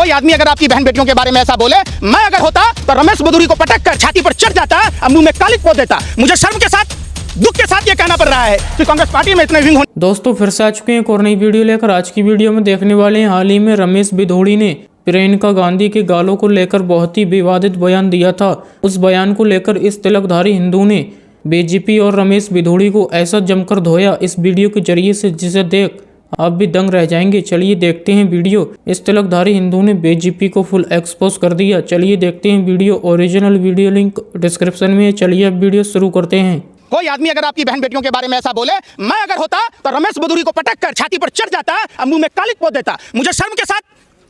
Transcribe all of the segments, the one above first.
कोई आदमी अगर आपकी बहन बेटियों के बारे में ऐसा बोले, मैं अगर होता तो रमेश बदूरी को पटक कर छाती पर चढ़ जाता और मुंह में कालिक पोत देता। मुझे शर्म के साथ, दुख के साथ ये कहना पड़ रहा है कि कांग्रेस पार्टी में इतने विंग होने। दोस्तों फिर से आ चुके हैं एक और नई वीडियो लेकर। आज की वीडियो में देखने वाले हैं, हाल ही में रमेश बिधोड़ी ने प्रियंका गांधी के गालों को लेकर बहुत ही विवादित बयान दिया था। उस बयान को लेकर इस तिलकधारी हिंदू ने बीजेपी और रमेश बिधोड़ी को ऐसा जमकर धोया इस वीडियो के जरिए से, जिसे देख आप भी दंग रह जाएंगे। चलिए देखते हैं वीडियो। इस तिलकधारी हिंदू ने बीजेपी को फुल एक्सपोज कर दिया। चलिए देखते हैं video. Original video link description में है। चलिए अब वीडियो शुरू करते हैं। कोई आदमी अगर आपकी बहन बेटियों के बारे में ऐसा बोले, मैं अगर होता तो रमेश बदूरी को पटक कर छाती पर चढ़ जाता और मुंह में कालिक पोत देता। मुझे शर्म के साथ,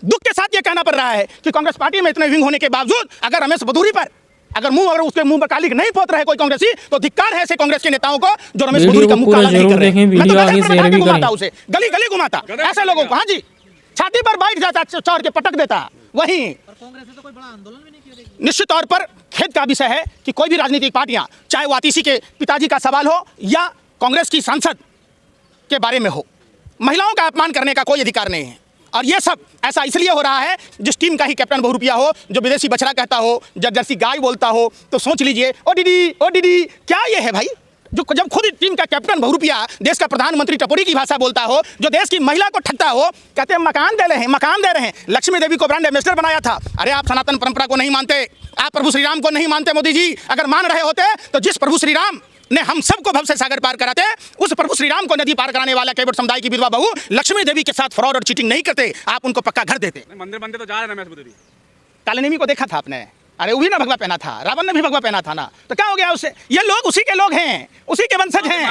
दुख के साथ ये कहना पड़ रहा है कि कांग्रेस पार्टी में इतने विंग होने के बावजूद अगर रमेश बदूरी पर अगर उसके मुंह पर कालिक नहीं पोत रहे कोई कांग्रेसी, तो धिक्कार है ऐसे कांग्रेस के नेताओं को जो रमेश बदूरी का मुंह काला नहीं कर रहे। मैं तो घुमाता उसे, गली गली घुमाता ऐसे लोगों को। हाँ जी, छाती पर बैठ जाता, चढ़ के पटक देता। वहीं तो कोई बड़ा आंदोलन भी नहीं किया। निश्चित तौर पर खेद का विषय है कि कोई भी राजनीतिक पार्टियां, चाहे वो आतिशी के पिताजी का सवाल हो या कांग्रेस की सांसद के बारे में हो, महिलाओं का अपमान करने का कोई अधिकार नहीं है। और ये सब ऐसा इसलिए हो रहा है जिस टीम का ही कैप्टन बहुरूपिया हो, जो विदेशी बछड़ा कहता हो, जब जर्सी गाय बोलता हो, तो सोच लीजिए ओ दीदी क्या ये है भाई। जो जब खुद टीम का कैप्टन बहुरूपिया, देश का प्रधानमंत्री टपोरी की भाषा बोलता हो, जो देश की महिला को ठगता हो, कहते हैं मकान दे रहे हैं। लक्ष्मी देवी को ब्रांड एम्बेसडर बनाया था। अरे आप सनातन परंपरा को नहीं मानते, आप प्रभु श्री राम को नहीं मानते। मोदी जी अगर मान रहे होते तो जिस प्रभु श्री राम ने हम सबको भव से सागर पार कराते, उस प्रभु श्री राम को नदी पार कराने वाला केवट समुदाय की विधवा बहू लक्ष्मी देवी के साथ फ्रॉड और चीटिंग नहीं करते, आप उनको पक्का घर देते। मंदिर बनते तो जा रहे रमेश बदूरी। कालेनेमी को देखा था आपने? अरे वो भी ना भगवा पहना था, रावण ने भी भगवा पहना था ना, तो क्या हो गया उससे? ये लोग उसी के लोग हैं, उसी के वंशज हैं।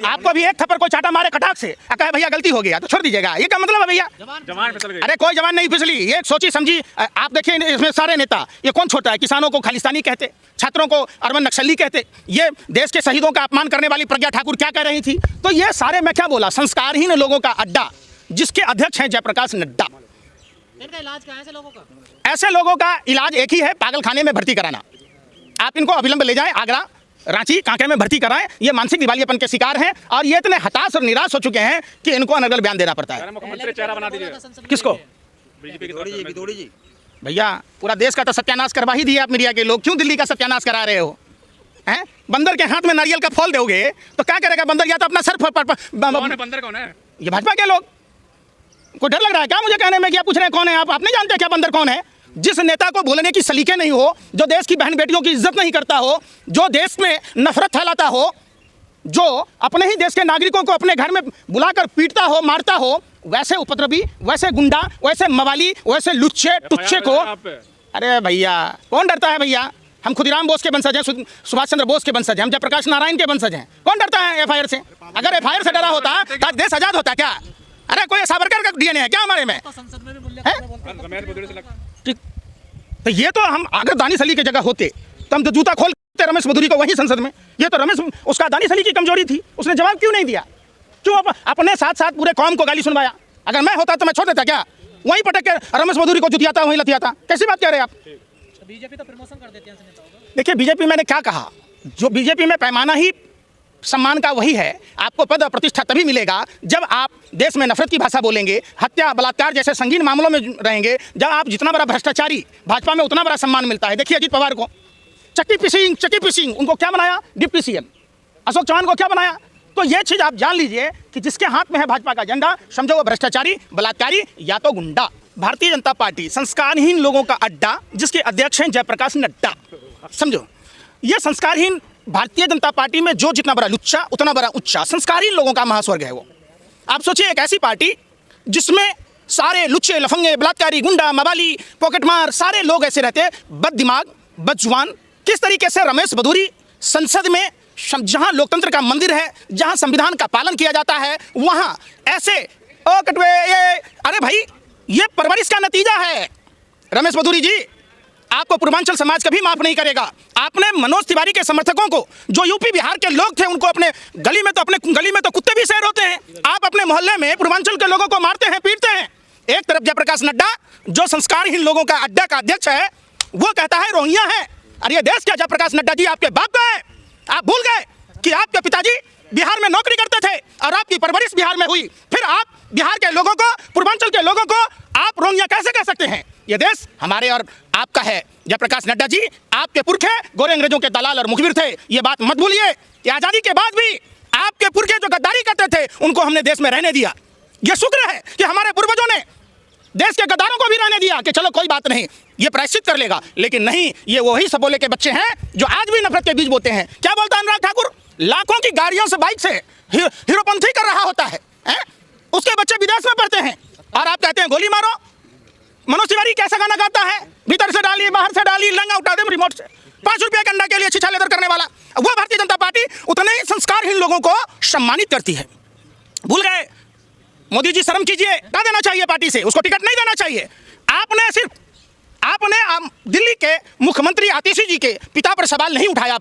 आपको भी एक थप्पड़ कोई चाटा मारे कटाक से, कहे भैया गलती हो गया तो छोड़ दीजिएगा, ये क्या मतलब है भैया? जवान फिसल गई। अरे कोई जवान नहीं फिसली, ये सोची समझी। आप देखिए इसमें सारे नेता, ये कौन छोटा है? किसानों को खालिस्तानी कहते, छात्रों को अरबन नक्सली कहते, ये देश के शहीदों का अपमान करने वाली प्रज्ञा ठाकुर क्या कह रही थी? तो ये सारे, मैं क्या बोला, संस्कारहीन लोगों का अड्डा, जिसके अध्यक्ष हैं जयप्रकाश नड्डा। इनका इलाज क्या है ऐसे लोगों का? ऐसे लोगों का इलाज एक ही है, पागल खाने में भर्ती कराना। आप इनको अविलंब ले जाएं आगरा, रांची, कांके में भर्ती कराएं। ये मानसिक दिवालियापन के शिकार हैं और ये इतने हताश और निराश हो चुके हैं कि इनको अनर्गल बयान देना पड़ता है। मुख्यमंत्री चेहरा बना दीजिए। किसको? बिधोड़ी जी। भैया पूरा देश का तो सत्यानाश करवा ही दिया आप मीडिया के लोग, क्यों दिल्ली का सत्यानाश करा रहे हो? हैं? बंदर के हाथ में नारियल का फल दोगे तो क्या करेगा बंदर? या तो अपना सर बंदर कौन है? ये भाजपा के लोग। कोई डर लग रहा है क्या मुझे कहने में कि आप पूछ रहे हैं कौन है? आप नहीं जानते क्या बंदर कौन है? जिस नेता को बोलने की सलीके नहीं हो, जो देश की बहन बेटियों की इज्जत नहीं करता हो, जो देश में नफरत फैलाता हो, जो अपने ही देश के नागरिकों को अपने घर में बुलाकर पीटता हो, मारता हो, वैसे उपद्रवी, वैसे गुंडा, वैसे मवाली, वैसे लुच्चे टुच्चे को। अरे भैया कौन डरता है भैया? हम खुदीराम बोस के वंशज हैं, सुभाष चंद्र बोस के वंशज हैं, हम जयप्रकाश नारायण के वंशज हैं। कौन डरता है एफआईआर से? अगर एफआईआर से डरा होता तो देश आजाद होता क्या? अरे कोई सावरकर का डीएनए है क्या हमारे में? तो संसद में भी ठीक, तो ये तो हम अगर दानिश अली की जगह होते तो हम तो जूता खोलते रमेश बदूरी को वही संसद में। ये तो रमेश, उसका दानिश अली की कमजोरी थी, उसने जवाब क्यों नहीं दिया? क्यों अपने साथ साथ पूरे कौम को गाली सुनवाया? अगर मैं होता तो मैं छोड़ देता क्या? वहीं पटक के रमेश बदूरी को जुतियाता, वहीं लतियाता। कैसी बात कह रहे हैं आप? बीजेपी तो प्रमोशन कर देती है नेताओं का। देखिए बीजेपी, मैंने क्या कहा, जो बीजेपी में पैमाना ही सम्मान का वही है। आपको पद और प्रतिष्ठा तभी मिलेगा जब आप देश में नफरत की भाषा बोलेंगे, हत्या बलात्कार जैसे संगीन मामलों में रहेंगे। जब आप जितना बड़ा भ्रष्टाचारी, भाजपा में उतना बड़ा सम्मान मिलता है। देखिए अजीत पवार को चक्की पिसिंग, उनको क्या बनाया? Deputy CM. अशोक चौहान को क्या बनाया? तो ये चीज़ आप जान लीजिए कि जिसके हाथ में है भाजपा का झंडा, समझो वो भ्रष्टाचारी, बलात्कारी या तो गुंडा। भारतीय जनता पार्टी संस्कारहीन लोगों का अड्डा, जिसके अध्यक्ष हैं जयप्रकाश नड्डा। समझो, ये संस्कारहीन भारतीय जनता पार्टी में जो जितना बड़ा लुच्चा उतना बड़ा उच्चा, संस्कारहीन लोगों का महास्वर्ग है वो। आप सोचिए एक ऐसी पार्टी जिसमें सारे लुच्चे, लफंगे, बलात्कारी, गुंडा, मवाली, पॉकेटमार, सारे लोग ऐसे रहते, बद दिमाग, बदजुबान। किस तरीके से रमेश बदूरी संसद में, जहां लोकतंत्र का मंदिर है, जहां संविधान का पालन किया जाता है, वहां ऐसे ओ कटवे ये, अरे भाई ये परवरिश का नतीजा है। रमेश बदूरी जी, आपको पूर्वांचल समाज कभी माफ नहीं करेगा। आपने मनोज तिवारी के समर्थकों को, जो यूपी बिहार के लोग थे, उनको अपने गली में तो कुत्ते भी शहर होते हैं। आप अपने मोहल्ले में पूर्वांचल के लोगों को मारते हैं, पीटते हैं। एक तरफ जयप्रकाश नड्डा, जो संस्कारहीन लोगों का अड्डा का अध्यक्ष है, वो कहता है रोहिंग्या है। अरे ये देश क्या जयप्रकाश नड्डा जी आपके बाप का है? आप भूल गए कि आपके पिताजी बिहार में नौकरी करते थे और आपकी परवरिश बिहार में हुई, फिर आप बिहार के लोगों को, पूर्वांचल के लोगों को आप रोंगिया कैसे कह सकते हैं? ये देश हमारे और आपका है। जयप्रकाश नड्डा जी, आपके पुरखे गोरे अंग्रेजों के दलाल और मुखबिर थे, ये बात मत भूलिए कि आज़ादी के बाद भी आपके पुरखे जो गद्दारी करते थे उनको हमने देश में रहने दिया। ये शुक्र है कि हमारे पूर्वजों ने देश के गद्दारों को भी रहने दिया कि चलो कोई बात नहीं, ये प्रायश्चित कर लेगा। लेकिन नहीं, ये वही सबोले के बच्चे हैं जो आज भी नफरत के बीज बोते हैं। क्या बोलता है अनुराग ठाकुर? लाखों की गाड़ियों से, बाइक से हीरोपंथी कर रहा होता है, उसके बच्चे विदेश में पढ़ते हैं और आप कहते हैं गोली मारो। मनोज तिवारी कैसा गाना गाता है? भीतर से डाली बाहर से डाली, लंगा उठा दे रिमोट से, 5 रुपये के अंडा के लिए छिछा लेदर करने वाला। वो भारतीय जनता पार्टी उतने ही संस्कारहीन लोगों को सम्मानित करती है। भूल गए? मोदी जी शर्म कीजिए, हटा देना चाहिए पार्टी से, उसको टिकट नहीं देना चाहिए। आपने दिल्ली के मुख्यमंत्री आतिशी जी के पिता पर सवाल नहीं उठाया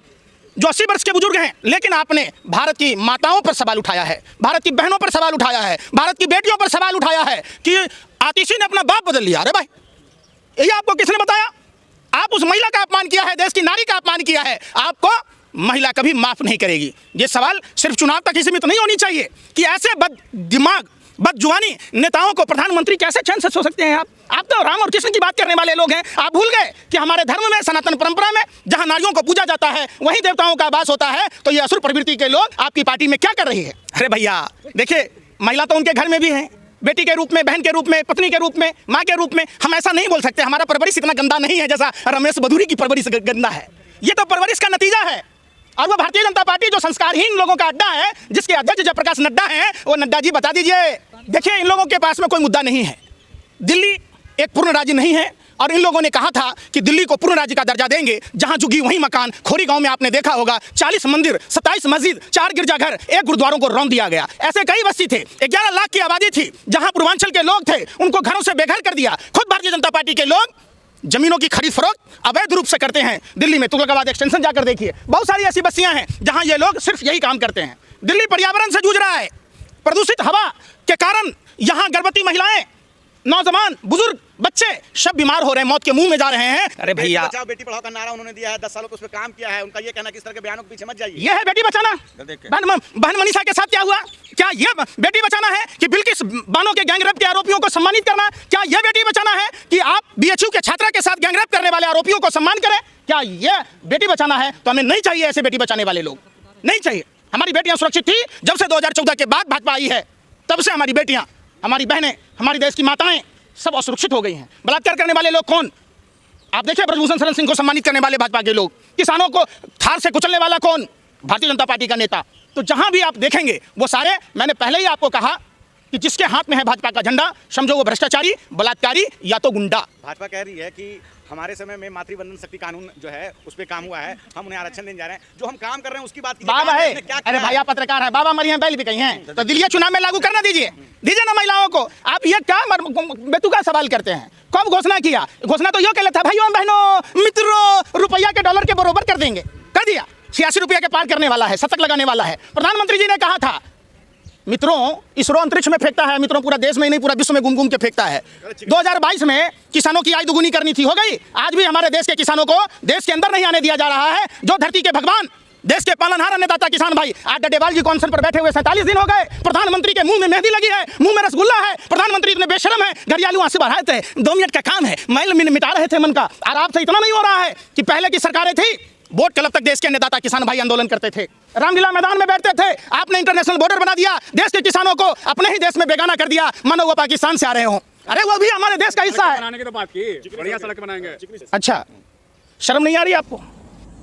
जो 80 वर्ष के बुजुर्ग हैं, लेकिन आपने भारत की माताओं पर सवाल उठाया है, भारत की बहनों पर सवाल उठाया है, भारत की बेटियों पर सवाल उठाया है कि आतिशी ने अपना बाप बदल लिया। अरे भाई, यही आपको किसने बताया? आप उस महिला का अपमान किया है, देश की नारी का अपमान किया है, आपको महिला कभी माफ नहीं करेगी। ये सवाल सिर्फ चुनाव तक ही सीमित नहीं होनी चाहिए कि ऐसे बददिमाग, बदजुबानी नेताओं को प्रधानमंत्री कैसे चैन से सो सकते हैं आप तो राम और कृष्ण की बात करने वाले लोग हैं। आप भूल गए कि हमारे धर्म में, सनातन परंपरा में, जहां नारियों को पूजा जाता है वहीं देवताओं का वास होता है। तो ये असुर प्रवृत्ति के लोग आपकी पार्टी में क्या कर रही है? अरे भैया देखिए, महिला तो उनके घर में भी है, बेटी के रूप में, बहन के रूप में, पत्नी के रूप में, माँ के रूप में। हम ऐसा नहीं बोल सकते हमारा परवरिश इतना गंदा नहीं है जैसा रमेश बधूरी की परवरिश गंदा है। ये तो परवरिश का नतीजा है। और वो भारतीय जनता पार्टी जो संस्कारहीन लोगों का अड्डा है, जिसके अध्यक्ष जयप्रकाश नड्डा हैं, वो नड्डा जी बता दीजिए। देखिए, इन लोगों के पास में कोई मुद्दा नहीं है। दिल्ली एक पूर्ण राज्य नहीं है और इन लोगों ने कहा था कि दिल्ली को पूर्ण राज्य का दर्जा देंगे। जहां झुग्गी वहीं मकान। खोरी गांव में आपने देखा होगा 40 मंदिर, 27 मस्जिद, 4 गिरजाघर, 1 गुरुद्वारों को रौंद दिया गया। ऐसे कई बस्ती थे, 11 लाख की आबादी थी, जहां पूर्वांचल के लोग थे उनको घरों से बेघर कर दिया। खुद भारतीय जनता पार्टी के लोग जमीनों की खरीद फरोख्त अवैध रूप से करते हैं। दिल्ली में तुगलकाबाद एक्सटेंशन जाकर देखिए, बहुत सारी ऐसी बस्तियां हैं जहां ये लोग सिर्फ यही काम करते हैं। दिल्ली पर्यावरण से जूझ रहा है। प्रदूषित हवा के कारण यहां गर्भवती महिलाएं, नौजवान, बुजुर्ग, बच्चे सब बीमार हो रहे हैं, मौत के मुंह में जा रहे हैं। अरे भैया, बेटी बचाओ बेटी पढ़ाओ का नारा उन्होंने दिया है, 10 सालों को उस पर काम किया है। उनका ये कहना कि इस तरह के बयानों के पीछे मत जाइए। ये है बेटी बचाना। बहन मनीषा के साथ क्या हुआ? क्या ये बेटी बचाना है कि बिल्किस बानो के गैंगरेप के आरोपियों को सम्मानित करना? क्या ये बेटी बचाना है कि आप बीएचयू के छात्रा के साथ गैंगरेप करने वाले आरोपियों को सम्मान करें? क्या ये बेटी बचाना है? तो हमें नहीं चाहिए ऐसे बेटी बचाने वाले लोग, नहीं चाहिए। हमारी बेटियां सुरक्षित थी जब से 2014 के बाद भाजपा आई है, तब से हमारी बेटियां, हमारी बहनें, हमारी देश की माताएं सब असुरक्षित हो गई हैं। बलात्कार करने वाले लोग कौन? आप देखिए, ब्रजभूषण शरण सिंह को सम्मानित करने वाले भाजपा के लोग, किसानों को थार से कुचलने वाला कौन? भारतीय जनता पार्टी का नेता। तो जहां भी आप देखेंगे वो सारे, मैंने पहले ही आपको कहा कि जिसके हाथ में है भाजपा का झंडा, समझो वो भ्रष्टाचारी, बलात्कारी या तो गुंडा। भाजपा कह रही है कि हमारे समय में मातृवंदन शक्ति कानून जो है उस पर काम हुआ है, हम उन्हें आरक्षण देने जा रहे हैं। जो हम काम कर रहे हैं उसकी बात बाबा है। अरे भैया पत्रकार है, बाबा मरियम बैल भी कही हैं, तो दिल्ली चुनाव में लागू करना दीजिए ना महिलाओं को। आप ये क्या बेतुका सवाल करते हैं? कब घोषणा किया? घोषणा तो ये कहला था, भाइयों बहनों मित्रों, रुपया के डॉलर के बराबर कर देंगे, कर दिया। 86 रुपया के पार करने वाला है, शतक लगाने वाला है। प्रधानमंत्री जी ने कहा था, मित्रों इसरो अंतरिक्ष में फेंकता है, मित्रों पूरा देश में ही नहीं पूरा विश्व में घूम घूम के फेंकता है। 2022 में किसानों की आय दुगुनी करनी थी, हो गई। आज भी हमारे देश के किसानों को देश के अंदर नहीं आने दिया जा रहा है। जो धरती के भगवान, देश के पालनहार अन्नदाता किसान भाई आज डडेवाल जी कॉन्फ्रेंस पर बैठे हुए 47 दिन हो गए। प्रधानमंत्री के मुंह में मेहंदी लगी है, मुंह में रसगुल्ला है। प्रधानमंत्री इतने बेशरम है, घरियालू आंसू बहाए थे, 2 मिनट का काम है, मैल मिटा रहे थे मन का। और आपसे इतना नहीं हो रहा है कि पहले की सरकारें थी, बोट क्लब तक देश के अन्नदाता किसान भाई आंदोलन करते थे, रामलीला मैदान में बैठते थे। आपने इंटरनेशनल बॉर्डर बना दिया, देश के किसानों को अपने ही देश में बेगाना कर दिया, मानो वो पाकिस्तान से आ रहे हो। अरे वो भी हमारे देश का हिस्सा है। बनाने की तो बात की, बढ़िया सड़क बनाएंगे। अच्छा, शर्म नहीं आ रही आपको?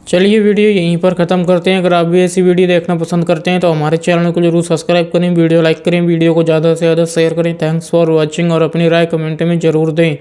चलिए वीडियो यहीं पर ख़त्म करते हैं। अगर आप भी ऐसी वीडियो देखना पसंद करते हैं तो हमारे चैनल को जरूर सब्सक्राइब करें, वीडियो लाइक करें, वीडियो को ज़्यादा से ज़्यादा शेयर करें। थैंक्स फॉर वॉचिंग और अपनी राय कमेंट में ज़रूर दें।